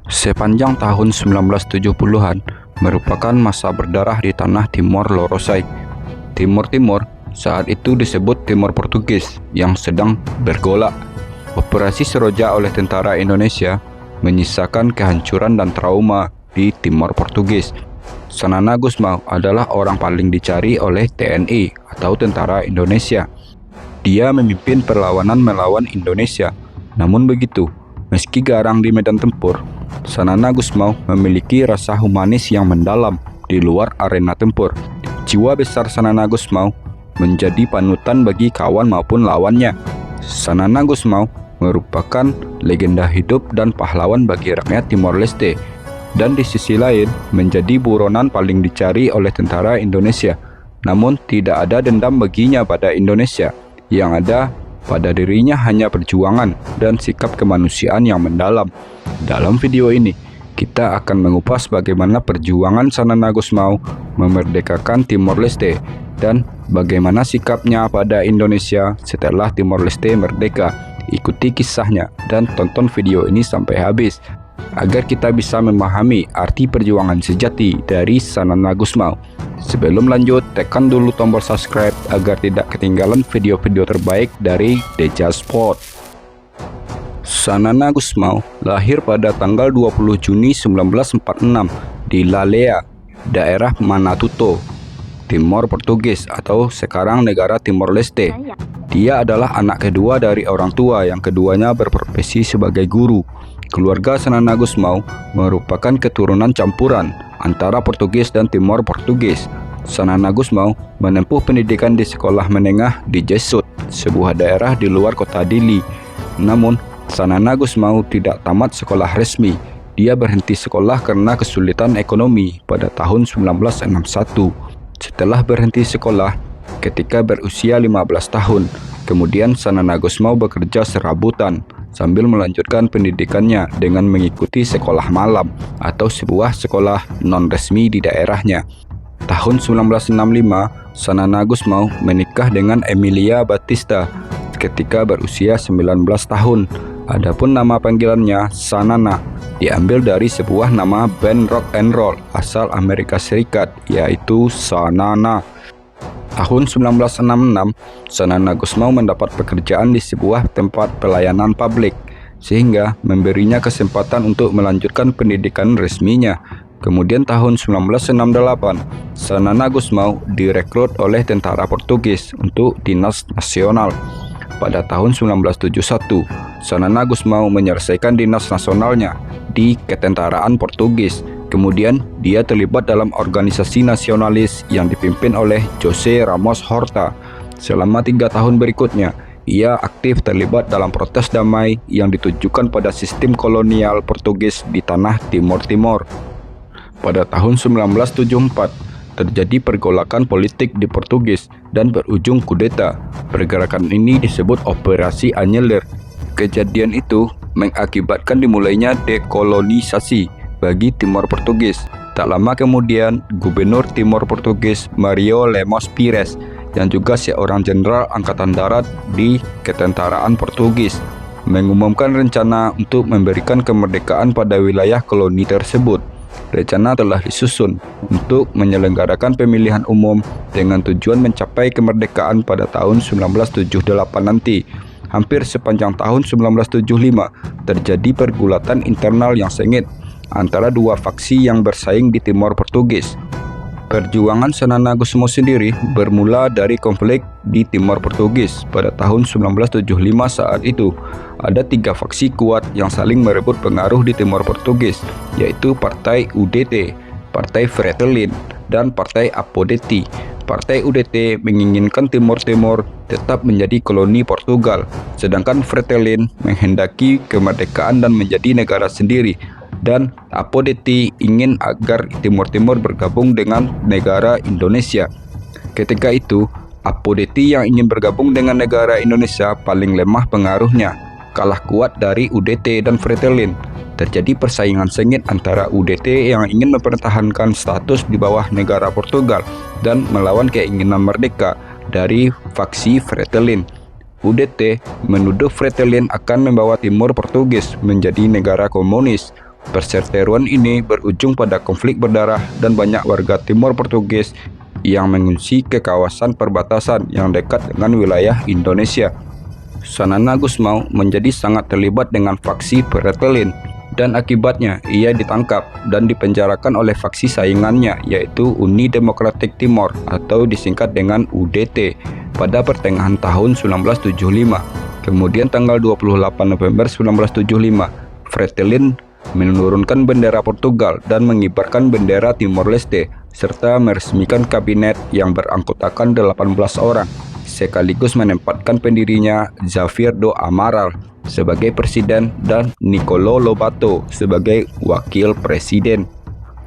Sepanjang tahun 1970-an merupakan masa berdarah di tanah Timor Loro'sa. Timor Timur saat itu disebut Timor Portugis yang sedang bergolak. Operasi Seroja oleh tentara Indonesia menyisakan kehancuran dan trauma di Timor Portugis. Sanana Gusmao adalah orang paling dicari oleh TNI atau tentara Indonesia. Dia memimpin perlawanan melawan Indonesia. Namun begitu, meski garang di medan tempur, Sanana Gusmao memiliki rasa humanis yang mendalam di luar arena tempur. Jiwa besar Sanana Gusmao menjadi panutan bagi kawan maupun lawannya. Sanana Gusmao merupakan legenda hidup dan pahlawan bagi rakyat Timor Leste, dan di sisi lain menjadi buronan paling dicari oleh tentara Indonesia. Namun tidak ada dendam baginya pada Indonesia. Yang ada pada dirinya hanya perjuangan dan sikap kemanusiaan yang mendalam. Dalam video ini, kita akan mengupas bagaimana perjuangan Sanana Gusmao memerdekakan Timor Leste dan bagaimana sikapnya pada Indonesia setelah Timor Leste merdeka. Ikuti kisahnya dan tonton video ini sampai habis agar kita bisa memahami arti perjuangan sejati dari Sanana Gusmao. Sebelum lanjut, tekan dulu tombol subscribe agar tidak ketinggalan video-video terbaik dari Deja Sport. Sanana Gusmao lahir pada tanggal 20 Juni 1946 di Lalea, daerah Manatuto, Timor Portugis atau sekarang negara Timor Leste. Dia adalah anak kedua dari orang tua yang keduanya berprofesi sebagai guru. Keluarga Sanana Gusmao merupakan keturunan campuran antara Portugis dan Timor Portugis. Sanana Gusmao menempuh pendidikan di sekolah menengah di Jesut, sebuah daerah di luar kota Dili. Namun, Sanana Gusmao tidak tamat sekolah resmi. Dia berhenti sekolah karena kesulitan ekonomi pada tahun 1961. Setelah berhenti sekolah, ketika berusia 15 tahun, kemudian Sanana Gusmao bekerja serabutan sambil melanjutkan pendidikannya dengan mengikuti sekolah malam atau sebuah sekolah non-resmi di daerahnya. Tahun 1965, Sanana Gusmao menikah dengan Emilia Batista ketika berusia 19 tahun. Adapun nama panggilannya Sanana diambil dari sebuah nama band rock and roll asal Amerika Serikat, yaitu Sanana. Tahun 1966, Sanana Gusmao mendapat pekerjaan di sebuah tempat pelayanan publik, sehingga memberinya kesempatan untuk melanjutkan pendidikan resminya. Kemudian tahun 1968, Sanana Gusmao direkrut oleh tentara Portugis untuk dinas nasional. Pada tahun 1971, Sanana Gusmao menyelesaikan dinas nasionalnya di ketentaraan Portugis. Kemudian dia terlibat dalam organisasi nasionalis yang dipimpin oleh José Ramos Horta. Selama 3 tahun berikutnya, ia aktif terlibat dalam protes damai yang ditujukan pada sistem kolonial Portugis di tanah Timor Timur. Pada tahun 1974, terjadi pergolakan politik di Portugis dan berujung kudeta. Pergerakan ini disebut Operasi Anyelir. Kejadian itu mengakibatkan dimulainya dekolonisasi bagi Timor Portugis. Tak lama kemudian, Gubernur Timor Portugis Mario Lemos Pires yang juga seorang jenderal angkatan darat di ketentaraan Portugis mengumumkan rencana untuk memberikan kemerdekaan pada wilayah koloni tersebut. Rencana telah disusun untuk menyelenggarakan pemilihan umum dengan tujuan mencapai kemerdekaan pada tahun 1978 nanti. Hampir sepanjang tahun 1975 terjadi pergulatan internal yang sengit antara dua faksi yang bersaing di Timor Portugis. Perjuangan Sanana Gusmao sendiri bermula dari konflik di Timor Portugis pada tahun 1975. Saat itu ada 3 faksi kuat yang saling merebut pengaruh di Timor Portugis, yaitu Partai UDT, Partai Fretilin, dan Partai Apodeti. Partai UDT menginginkan Timor Timur tetap menjadi koloni Portugal, sedangkan Fretilin menghendaki kemerdekaan dan menjadi negara sendiri, dan Apodeti ingin agar Timor Timur bergabung dengan negara Indonesia. Ketika itu, Apodeti yang ingin bergabung dengan negara Indonesia paling lemah pengaruhnya, kalah kuat dari UDT dan Fretilin. Terjadi persaingan sengit antara UDT yang ingin mempertahankan status di bawah negara Portugal dan melawan keinginan merdeka dari faksi Fretilin. UDT menuduh Fretilin akan membawa Timor Portugis menjadi negara komunis. Perseteruan ini berujung pada konflik berdarah dan banyak warga Timor Portugis yang mengungsi ke kawasan perbatasan yang dekat dengan wilayah Indonesia. Sanana Gusmão menjadi sangat terlibat dengan faksi Fretilin dan akibatnya ia ditangkap dan dipenjarakan oleh faksi saingannya yaitu Uni Demokratik Timor atau disingkat dengan UDT pada pertengahan tahun 1975. Kemudian tanggal 28 November 1975, Fretilin menurunkan bendera Portugal dan mengibarkan bendera Timor Leste serta meresmikan kabinet yang beranggotakan 18 orang sekaligus menempatkan pendirinya Xavier do Amaral sebagai presiden dan Nicolau Lobato sebagai wakil presiden.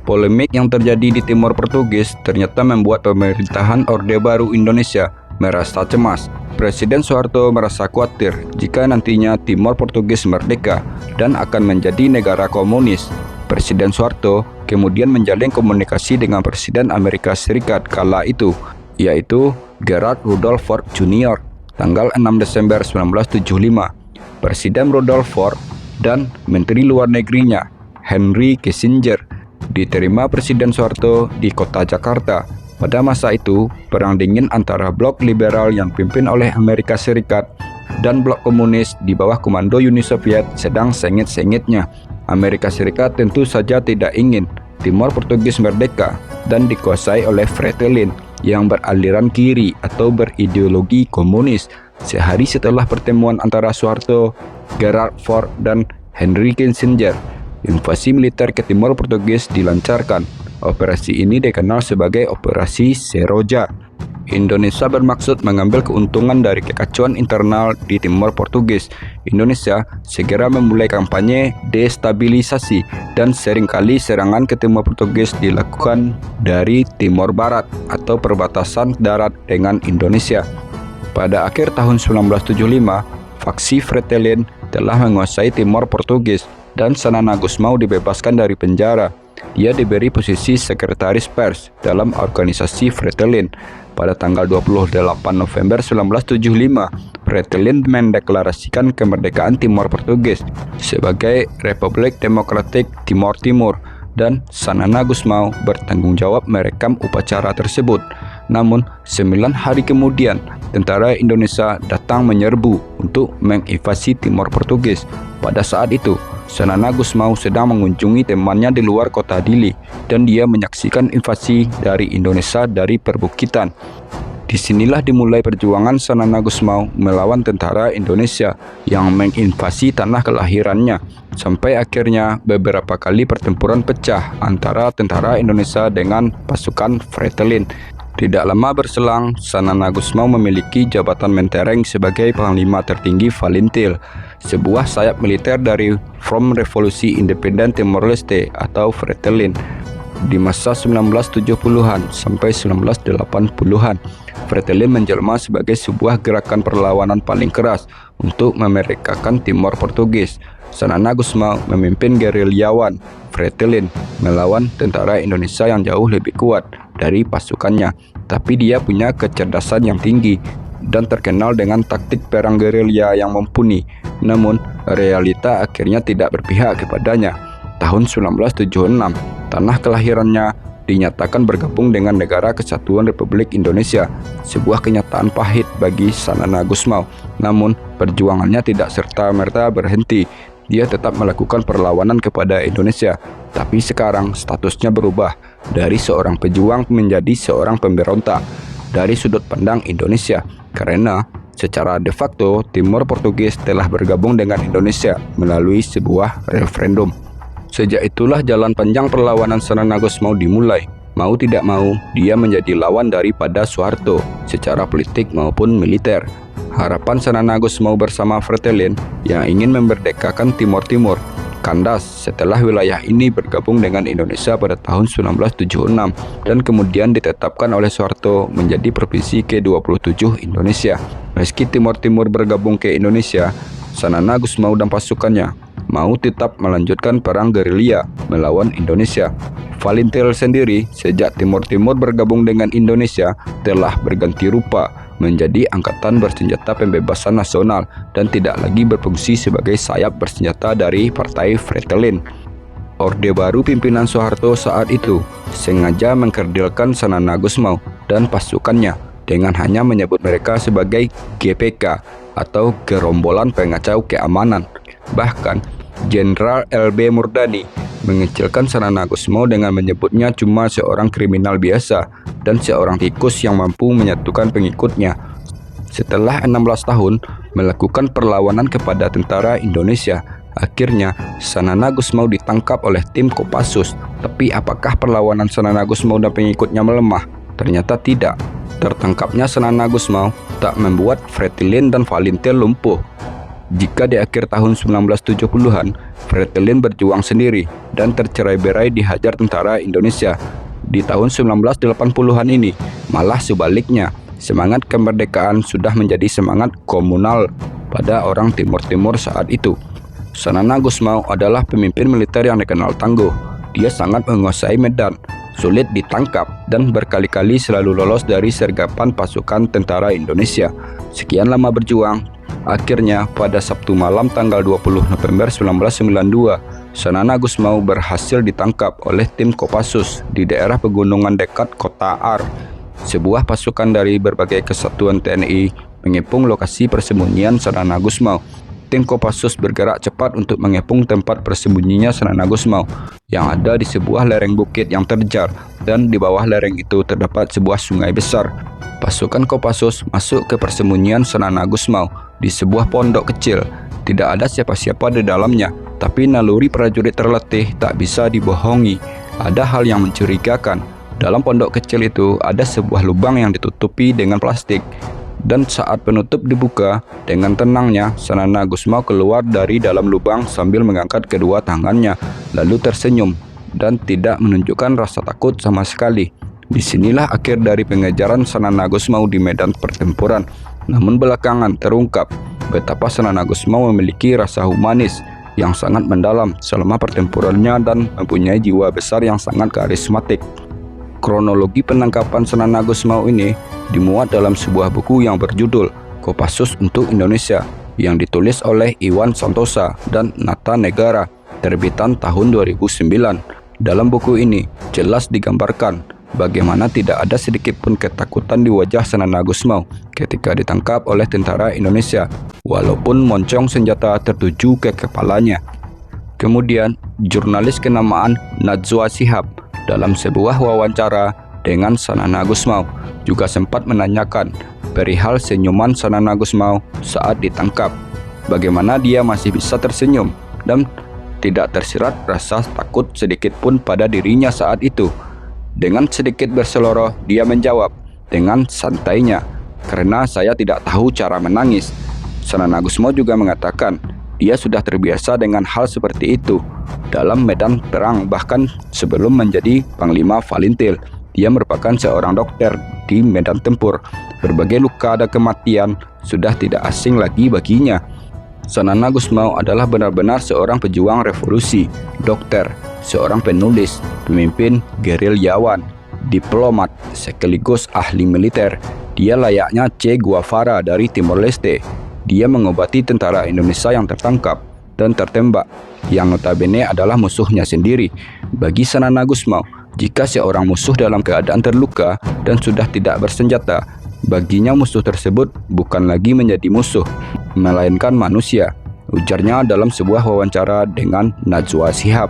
Polemik yang terjadi di Timor Portugis ternyata membuat pemerintahan Orde Baru Indonesia merasa cemas. Presiden Soeharto merasa khawatir jika nantinya Timor Portugis merdeka dan akan menjadi negara komunis. Presiden Soeharto kemudian menjalin komunikasi dengan Presiden Amerika Serikat kala itu, yaitu Gerald Rudolph Ford Jr. tanggal 6 Desember 1975. Presiden Rudolph Ford dan Menteri Luar Negerinya Henry Kissinger diterima Presiden Soeharto di kota Jakarta. Pada masa itu, perang dingin antara blok liberal yang dipimpin oleh Amerika Serikat dan blok komunis di bawah komando Uni Soviet sedang sengit-sengitnya. Amerika Serikat tentu saja tidak ingin Timor Portugis merdeka dan dikuasai oleh Fretilin yang beraliran kiri atau berideologi komunis. Sehari setelah pertemuan antara Soeharto, Gerald Ford, dan Henry Kissinger, invasi militer ke Timor Portugis dilancarkan. Operasi ini dikenal sebagai Operasi Seroja. Indonesia bermaksud mengambil keuntungan dari kekacauan internal di Timor Portugis. Indonesia segera memulai kampanye destabilisasi dan seringkali serangan ke Timor Portugis dilakukan dari Timor Barat atau perbatasan darat dengan Indonesia. Pada akhir tahun 1975, faksi Fretilin telah menguasai Timor Portugis dan Sanana Gusmão dibebaskan dari penjara. Dia diberi posisi sekretaris pers dalam organisasi Fretilin. Pada tanggal 28 November 1975, Fretilin mendeklarasikan kemerdekaan Timor Portugis sebagai Republik Demokratik Timor Timur dan Sanana Gusmão bertanggung jawab merekam upacara tersebut. Namun, 9 hari kemudian, tentara Indonesia datang menyerbu untuk menginvasi Timor Portugis. Pada saat itu, Sanana Gusmão sedang mengunjungi temannya di luar kota Dili dan dia menyaksikan invasi dari Indonesia dari perbukitan. Disinilah dimulai perjuangan Sanana Gusmão melawan tentara Indonesia yang menginvasi tanah kelahirannya. Sampai akhirnya beberapa kali pertempuran pecah antara tentara Indonesia dengan pasukan Fretilin. Tidak lama berselang, Sanana Gusmão memiliki jabatan mentereng sebagai Panglima Tertinggi Valintil, sebuah sayap militer dari Front Revolusi Independen Timor Leste atau Fretilin. Di masa 1970-an sampai 1980-an, Fretilin menjelma sebagai sebuah gerakan perlawanan paling keras untuk memerdekakan Timor Portugis. Sanana Gusmão memimpin gerilyawan Fretilin melawan tentara Indonesia yang jauh lebih kuat dari pasukannya, tapi dia punya kecerdasan yang tinggi dan terkenal dengan taktik perang gerilya yang mumpuni. Namun, realita akhirnya tidak berpihak kepadanya. Tahun 1976, tanah kelahirannya dinyatakan bergabung dengan Negara Kesatuan Republik Indonesia, sebuah kenyataan pahit bagi Sanana Gusmão. Namun, perjuangannya tidak serta-merta berhenti. Dia tetap melakukan perlawanan kepada Indonesia, tapi sekarang statusnya berubah dari seorang pejuang menjadi seorang pemberontak dari sudut pandang Indonesia, karena secara de facto Timor Portugis telah bergabung dengan Indonesia melalui sebuah referendum. Sejak itulah jalan panjang perlawanan Sanana Gusmão dimulai. Mau tidak mau, dia menjadi lawan daripada Soeharto secara politik maupun militer. Harapan Sanana Gusmão bersama Fretilin yang ingin memerdekakan Timor Timur kandas setelah wilayah ini bergabung dengan Indonesia pada tahun 1976 dan kemudian ditetapkan oleh Soeharto menjadi Provinsi ke-27 Indonesia. Meski Timor Timur bergabung ke Indonesia, Sanana Gusmão dan pasukannya mau tetap melanjutkan perang gerilya melawan Indonesia. Valintil sendiri sejak Timor Timur bergabung dengan Indonesia telah berganti rupa menjadi angkatan bersenjata pembebasan nasional dan tidak lagi berfungsi sebagai sayap bersenjata dari Partai Fretilin. Orde Baru pimpinan Soeharto saat itu sengaja mengkerdilkan Sanana Gusmao dan pasukannya dengan hanya menyebut mereka sebagai GPK atau Gerombolan Pengacau Keamanan. Bahkan, Jenderal LB Murdani mengecilkan Sanana Gusmao dengan menyebutnya cuma seorang kriminal biasa dan seorang tikus yang mampu menyatukan pengikutnya. Setelah 16 tahun melakukan perlawanan kepada tentara Indonesia, akhirnya Sanana Gusmao ditangkap oleh tim Kopassus. Tapi apakah perlawanan Sanana Gusmao dan pengikutnya melemah? Ternyata tidak. Tertangkapnya Sanana Gusmao tak membuat Fretilin dan Valintil lumpuh. Jika di akhir tahun 1970-an, Fretilin berjuang sendiri dan tercerai-berai dihajar tentara Indonesia, di tahun 1980-an ini malah sebaliknya, semangat kemerdekaan sudah menjadi semangat komunal pada orang Timur-Timur saat itu. Sanana Gusmao adalah pemimpin militer yang dikenal tangguh. Dia sangat menguasai medan, sulit ditangkap, dan berkali-kali selalu lolos dari sergapan pasukan tentara Indonesia. Sekian lama berjuang, akhirnya pada Sabtu malam tanggal 20 November 1992, Sanana Gusmao berhasil ditangkap oleh tim Kopassus di daerah pegunungan dekat kota Ar. Sebuah pasukan dari berbagai kesatuan TNI mengepung lokasi persembunyian Sanana Gusmao. Tim Kopassus bergerak cepat untuk mengepung tempat persembunyinya Sanana Gusmao yang ada di sebuah lereng bukit yang terjal, dan di bawah lereng itu terdapat sebuah sungai besar. Pasukan Kopassus masuk ke persembunyian Sanana Gusmao di sebuah pondok kecil. Tidak ada siapa-siapa di dalamnya, tapi naluri prajurit terletih tak bisa dibohongi. Ada hal yang mencurigakan. Dalam pondok kecil itu ada sebuah lubang yang ditutupi dengan plastik. Dan saat penutup dibuka, dengan tenangnya Sanana Gusmao keluar dari dalam lubang sambil mengangkat kedua tangannya, lalu tersenyum dan tidak menunjukkan rasa takut sama sekali. Disinilah akhir dari pengejaran Sanana Gusmao di medan pertempuran. Namun belakangan terungkap betapa Sanana Gusmao memiliki rasa humanis yang sangat mendalam selama pertempurannya dan mempunyai jiwa besar yang sangat karismatik. Kronologi penangkapan Sanana Gusmao ini dimuat dalam sebuah buku yang berjudul Kopassus untuk Indonesia yang ditulis oleh Iwan Santosa dan Nata Negara, terbitan tahun 2009. Dalam buku ini jelas digambarkan bagaimana tidak ada sedikit pun ketakutan di wajah Sanana Gusmao ketika ditangkap oleh tentara Indonesia, walaupun moncong senjata tertuju ke kepalanya. Kemudian, jurnalis kenamaan Najwa Shihab dalam sebuah wawancara dengan Sanana Gusmao juga sempat menanyakan perihal senyuman Sanana Gusmao saat ditangkap. Bagaimana dia masih bisa tersenyum dan tidak tersirat rasa takut sedikit pun pada dirinya saat itu. Dengan sedikit berseloroh, dia menjawab dengan santainya, "Karena saya tidak tahu cara menangis." Sanana Gusmao juga mengatakan dia sudah terbiasa dengan hal seperti itu dalam medan perang, bahkan sebelum menjadi Panglima Valintil. Dia merupakan seorang dokter di medan tempur. Berbagai luka dan kematian sudah tidak asing lagi baginya. Sanana Gusmao adalah benar-benar seorang pejuang revolusi, dokter, seorang penulis, pemimpin gerilyawan, diplomat, sekaligus ahli militer. Dia layaknya Che Guevara dari Timor Leste. Dia mengobati tentara Indonesia yang tertangkap dan tertembak, yang notabene adalah musuhnya sendiri. Bagi Sanana Gusmao, jika seorang musuh dalam keadaan terluka dan sudah tidak bersenjata, baginya musuh tersebut bukan lagi menjadi musuh, melainkan manusia, ujarnya dalam sebuah wawancara dengan Najwa Shihab.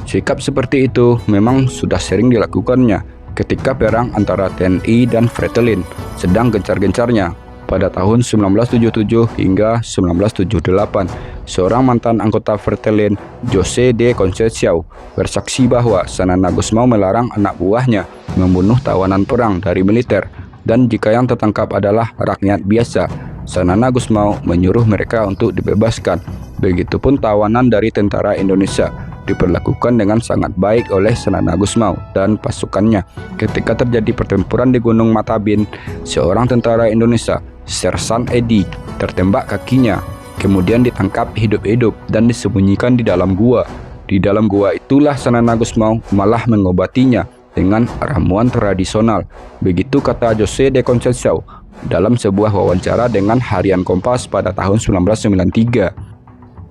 Sikap seperti itu memang sudah sering dilakukannya ketika perang antara TNI dan Fretilin sedang gencar-gencarnya. Pada tahun 1977 hingga 1978, seorang mantan anggota Fretilin, Jose de Conceição, bersaksi bahwa Sanana Gusmao melarang anak buahnya membunuh tawanan perang dari militer, dan jika yang tertangkap adalah rakyat biasa, Sanana Gusmao menyuruh mereka untuk dibebaskan. Begitupun tawanan dari tentara Indonesia diperlakukan dengan sangat baik oleh Sanana Gusmao dan pasukannya. Ketika terjadi pertempuran di Gunung Matabin, seorang tentara Indonesia, Sersan Edi, tertembak kakinya, kemudian ditangkap hidup-hidup dan disembunyikan di dalam gua. Di dalam gua itulah Sanana Gusmao malah mengobatinya dengan ramuan tradisional. Begitu kata Jose de Conceição dalam sebuah wawancara dengan Harian Kompas pada tahun 1993.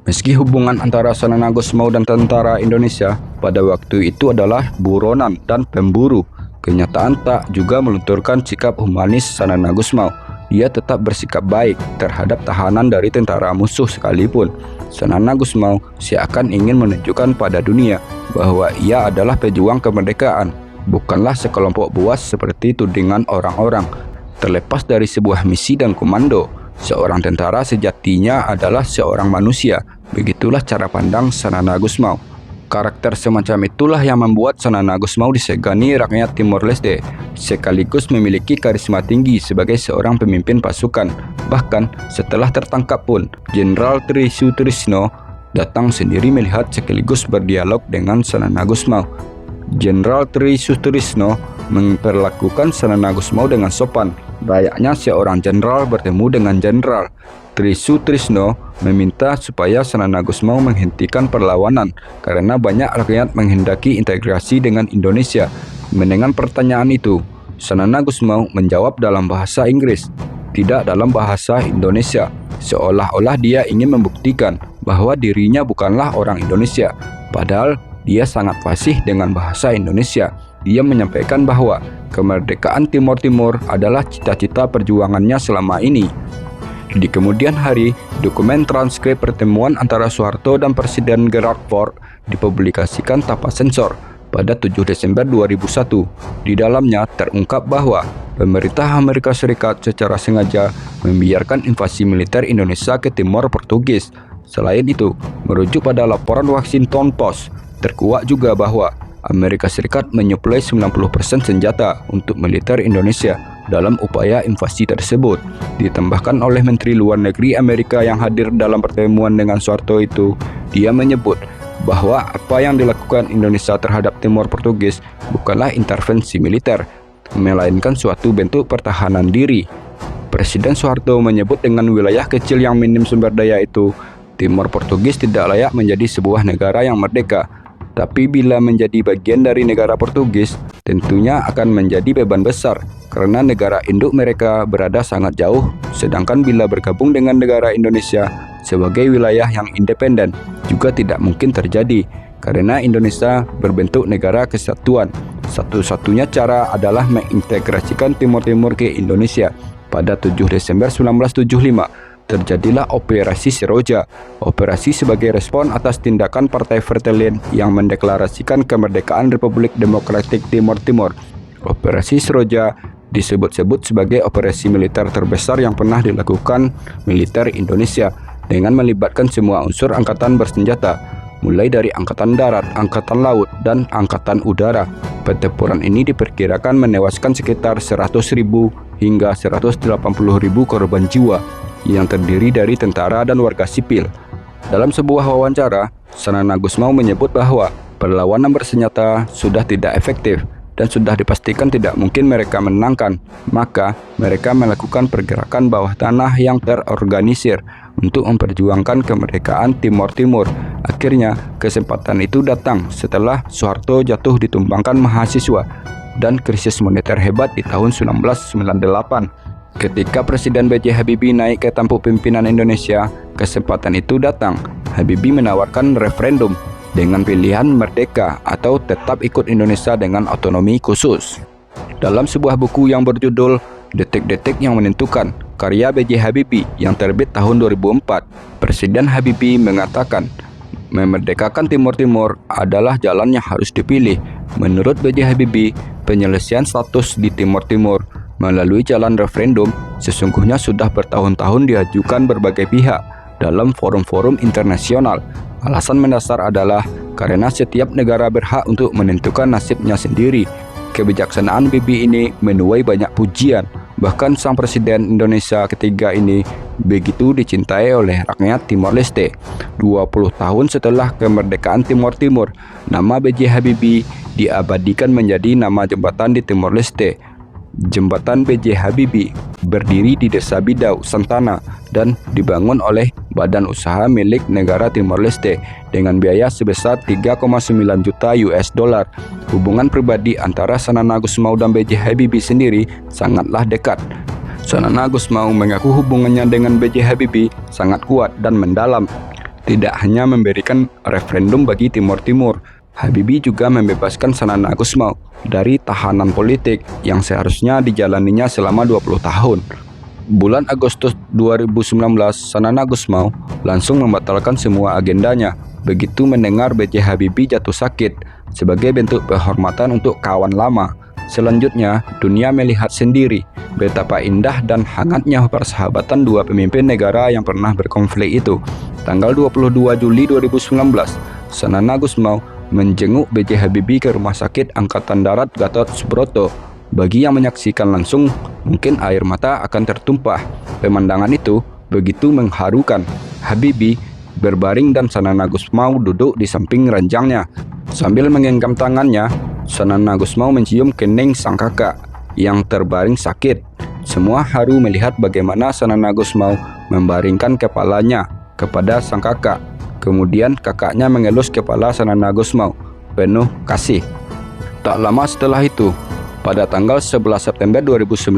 Meski hubungan antara Sanana Gusmao dan tentara Indonesia pada waktu itu adalah buronan dan pemburu. Kenyataan tak juga melunturkan sikap humanis Sanana Gusmao. Ia tetap bersikap baik terhadap tahanan dari tentara musuh sekalipun. Sanana Gusmao seakan ingin menunjukkan pada dunia bahwa ia adalah pejuang kemerdekaan, bukanlah sekelompok buas seperti tudingan orang-orang. Terlepas dari sebuah misi dan komando, seorang tentara sejatinya adalah seorang manusia. Begitulah cara pandang Sanana Gusmao. Karakter semacam itulah yang membuat Sanana Gusmao disegani rakyat Timor Leste, sekaligus memiliki karisma tinggi sebagai seorang pemimpin pasukan. Bahkan setelah tertangkap pun, Jenderal Tri Sutrisno datang sendiri melihat sekaligus berdialog dengan Sanana Gusmao. Jenderal Tri Sutrisno memperlakukan Sanana Gusmao dengan sopan, layaknya seorang jenderal bertemu dengan jenderal. Tri Sutrisno meminta supaya Sanana Gusmao menghentikan perlawanan karena banyak rakyat menghendaki integrasi dengan Indonesia. Mendengar pertanyaan itu, Sanana Gusmao menjawab dalam bahasa Inggris, tidak dalam bahasa Indonesia, seolah-olah dia ingin membuktikan bahwa dirinya bukanlah orang Indonesia. Padahal dia sangat fasih dengan bahasa Indonesia. Dia menyampaikan bahwa kemerdekaan Timor Timur adalah cita-cita perjuangannya selama ini. Di kemudian hari, dokumen transkrip pertemuan antara Soeharto dan Presiden Gerald Ford dipublikasikan tanpa sensor pada 7 Desember 2001. Di dalamnya terungkap bahwa pemerintah Amerika Serikat secara sengaja membiarkan invasi militer Indonesia ke Timor Portugis. Selain itu, merujuk pada laporan Washington Post, terkuak juga bahwa Amerika Serikat menyuplai 90% senjata untuk militer Indonesia dalam upaya invasi tersebut. Ditambahkan oleh Menteri Luar Negeri Amerika yang hadir dalam pertemuan dengan Soeharto itu, dia menyebut bahwa apa yang dilakukan Indonesia terhadap Timor Portugis bukanlah intervensi militer, melainkan suatu bentuk pertahanan diri. Presiden Soeharto menyebut dengan wilayah kecil yang minim sumber daya itu, Timor Portugis tidak layak menjadi sebuah negara yang merdeka. Tapi bila menjadi bagian dari negara Portugis, tentunya akan menjadi beban besar karena negara induk mereka berada sangat jauh. Sedangkan bila bergabung dengan negara Indonesia sebagai wilayah yang independen juga tidak mungkin terjadi karena Indonesia berbentuk negara kesatuan. Satu-satunya cara adalah mengintegrasikan Timor Timur ke Indonesia. Pada 7 Desember 1975, terjadilah Operasi Seroja. Operasi sebagai respon atas tindakan Partai Vertellien yang mendeklarasikan kemerdekaan Republik Demokratik Timor Timur. Operasi Seroja disebut-sebut sebagai operasi militer terbesar yang pernah dilakukan militer Indonesia dengan melibatkan semua unsur angkatan bersenjata, mulai dari angkatan darat, angkatan laut, dan angkatan udara. Pertempuran ini diperkirakan menewaskan sekitar 100.000 hingga 180.000 korban jiwa yang terdiri dari tentara dan warga sipil. Dalam sebuah wawancara, Sanana Gusmao menyebut bahwa perlawanan bersenjata sudah tidak efektif dan sudah dipastikan tidak mungkin mereka menangkan. Maka mereka melakukan pergerakan bawah tanah yang terorganisir untuk memperjuangkan kemerdekaan Timor Timur. Akhirnya kesempatan itu datang setelah Soeharto jatuh ditumbangkan mahasiswa dan krisis moneter hebat di tahun 1998. Ketika Presiden B.J. Habibie naik ke tampuk pimpinan Indonesia, kesempatan itu datang. Habibie menawarkan referendum dengan pilihan merdeka atau tetap ikut Indonesia dengan otonomi khusus. Dalam sebuah buku yang berjudul Detik-detik yang Menentukan, karya B.J. Habibie yang terbit tahun 2004, Presiden Habibie mengatakan, memerdekakan Timor Timur adalah jalan yang harus dipilih. Menurut B.J. Habibie, penyelesaian status di Timor Timur melalui jalan referendum sesungguhnya sudah bertahun-tahun diajukan berbagai pihak dalam forum-forum internasional. Alasan mendasar adalah karena setiap negara berhak untuk menentukan nasibnya sendiri. Kebijaksanaan Habibie ini menuai banyak pujian. Bahkan sang Presiden Indonesia ketiga ini begitu dicintai oleh rakyat Timor Leste. 20 tahun setelah kemerdekaan Timor Timur, nama B.J. Habibie diabadikan menjadi nama jembatan di Timor Leste. Jembatan B.J. Habibie berdiri di Desa Bidau, Santana, dan dibangun oleh badan usaha milik negara Timor Leste dengan biaya sebesar 3,9 juta US dollar. Hubungan pribadi antara Sanana Gusmao dan B.J. Habibie sendiri sangatlah dekat. Sanana Gusmao mengaku hubungannya dengan B.J. Habibie sangat kuat dan mendalam. Tidak hanya memberikan referendum bagi Timor Timur, Habibie juga membebaskan Sanana Gusmao dari tahanan politik yang seharusnya dijalaninya selama 20 tahun. Bulan Agustus 2019, Sanana Gusmao langsung membatalkan semua agendanya begitu mendengar B.J. Habibie jatuh sakit sebagai bentuk penghormatan untuk kawan lama. Selanjutnya, dunia melihat sendiri betapa indah dan hangatnya persahabatan dua pemimpin negara yang pernah berkonflik itu. Tanggal 22 Juli 2019, Sanana Gusmao menjenguk B.J. Habibie ke Rumah Sakit Angkatan Darat Gatot Subroto. Bagi yang menyaksikan langsung, mungkin air mata akan tertumpah. Pemandangan itu begitu mengharukan. Habibie berbaring dan Sanana Gusmao duduk di samping ranjangnya. Sambil menggenggam tangannya, Sanana Gusmao mencium kening sang kakak yang terbaring sakit. Semua haru melihat bagaimana Sanana Gusmao membaringkan kepalanya kepada sang kakak. Kemudian kakaknya mengelus kepala Sanana Gusmao penuh kasih. Tak lama setelah itu, pada tanggal 11 September 2019,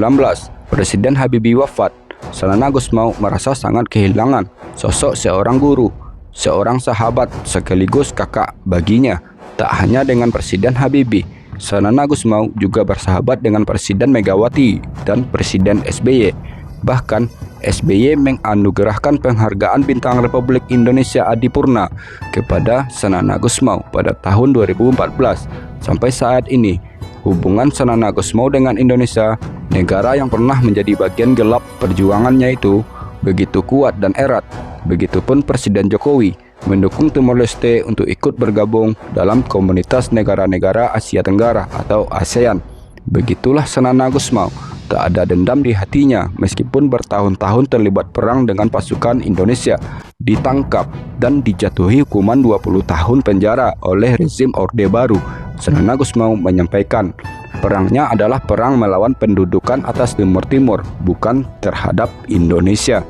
Presiden Habibie wafat. Sanana Gusmao merasa sangat kehilangan sosok seorang guru, seorang sahabat sekaligus kakak baginya. Tak hanya dengan Presiden Habibie, Sanana Gusmao juga bersahabat dengan Presiden Megawati dan Presiden SBY. Bahkan SBY menganugerahkan penghargaan Bintang Republik Indonesia Adipurna kepada Sanana Gusmao pada tahun 2014. Sampai saat ini, hubungan Sanana Gusmao dengan Indonesia, negara yang pernah menjadi bagian gelap perjuangannya itu, begitu kuat dan erat. Begitupun Presiden Jokowi mendukung Timor Leste untuk ikut bergabung dalam komunitas negara-negara Asia Tenggara atau ASEAN. Begitulah Sanana Gusmao, tak ada dendam di hatinya meskipun bertahun-tahun terlibat perang dengan pasukan Indonesia, ditangkap dan dijatuhi hukuman 20 tahun penjara oleh rezim Orde Baru. Sanana Gusmao menyampaikan, perangnya adalah perang melawan pendudukan atas Timur Timur, bukan terhadap Indonesia.